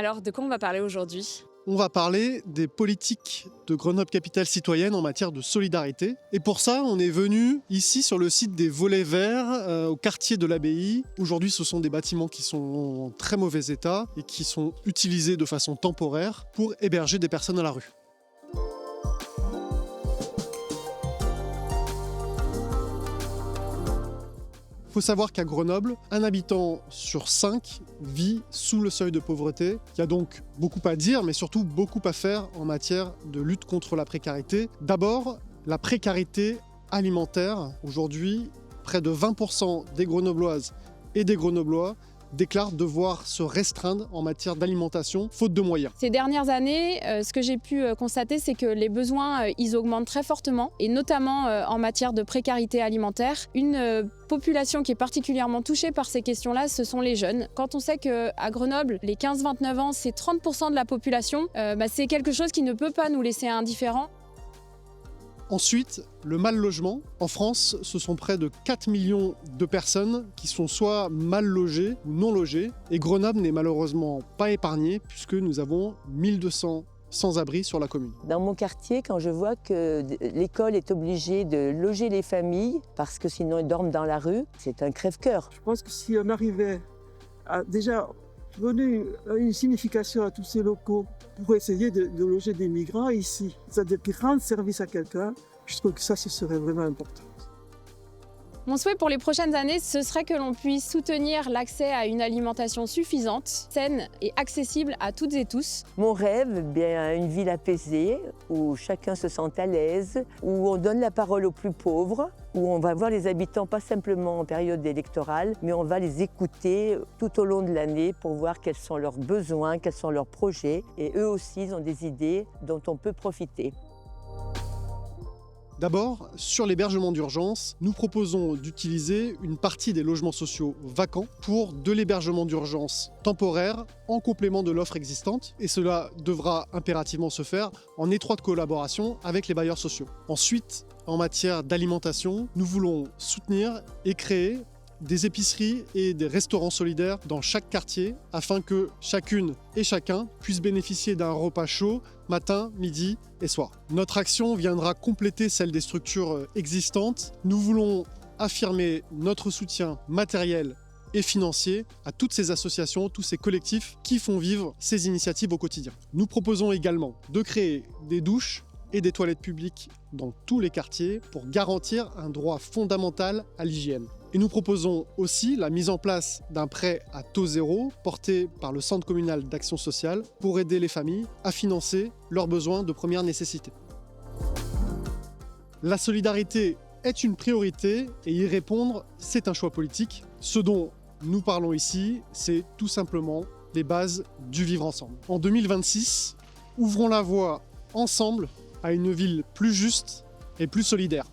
Alors, de quoi on va parler aujourd'hui? On va parler des politiques de Grenoble Capitale Citoyenne en matière de solidarité. Et pour ça, on est venu ici sur le site des Volets Verts, au quartier de l'Abbaye. Aujourd'hui, ce sont des bâtiments qui sont en très mauvais état et qui sont utilisés de façon temporaire pour héberger des personnes à la rue. Il faut savoir qu'à Grenoble, un habitant sur 5 vit sous le seuil de pauvreté. Il y a donc beaucoup à dire, mais surtout beaucoup à faire en matière de lutte contre la précarité. D'abord, la précarité alimentaire. Aujourd'hui, près de 20% des Grenobloises et des Grenoblois déclarent devoir se restreindre en matière d'alimentation, faute de moyens. Ces dernières années, ce que j'ai pu constater, c'est que les besoins, ils augmentent très fortement, et notamment en matière de précarité alimentaire. Une population qui est particulièrement touchée par ces questions-là, ce sont les jeunes. Quand on sait qu'à Grenoble, les 15-29 ans, c'est 30% de la population, c'est quelque chose qui ne peut pas nous laisser indifférents. Ensuite, le mal-logement. En France, ce sont près de 4 millions de personnes qui sont soit mal logées ou non logées. Et Grenoble n'est malheureusement pas épargnée puisque nous avons 1200 sans-abri sur la commune. Dans mon quartier, quand je vois que l'école est obligée de loger les familles parce que sinon ils dorment dans la rue, c'est un crève-cœur. Je pense que si on arrivait à déjà donner une signification à tous ces locaux pour essayer de loger des migrants ici, ça de rendre service à quelqu'un, je trouve que ça, ce serait vraiment important. Mon souhait pour les prochaines années, ce serait que l'on puisse soutenir l'accès à une alimentation suffisante, saine et accessible à toutes et tous. Mon rêve, bien une ville apaisée, où chacun se sent à l'aise, où on donne la parole aux plus pauvres, où on va voir les habitants pas simplement en période électorale, mais on va les écouter tout au long de l'année pour voir quels sont leurs besoins, quels sont leurs projets. Et eux aussi, ils ont des idées dont on peut profiter. D'abord, sur l'hébergement d'urgence, nous proposons d'utiliser une partie des logements sociaux vacants pour de l'hébergement d'urgence temporaire en complément de l'offre existante. Et cela devra impérativement se faire en étroite collaboration avec les bailleurs sociaux. Ensuite, en matière d'alimentation, nous voulons soutenir et créer des épiceries et des restaurants solidaires dans chaque quartier afin que chacune et chacun puisse bénéficier d'un repas chaud matin, midi et soir. Notre action viendra compléter celle des structures existantes. Nous voulons affirmer notre soutien matériel et financier à toutes ces associations, tous ces collectifs qui font vivre ces initiatives au quotidien. Nous proposons également de créer des douches et des toilettes publiques dans tous les quartiers pour garantir un droit fondamental à l'hygiène. Et nous proposons aussi la mise en place d'un prêt à taux zéro porté par le Centre communal d'action sociale pour aider les familles à financer leurs besoins de première nécessité. La solidarité est une priorité et y répondre, c'est un choix politique. Ce dont nous parlons ici, c'est tout simplement les bases du vivre ensemble. En 2026, ouvrons la voie ensemble à une ville plus juste et plus solidaire.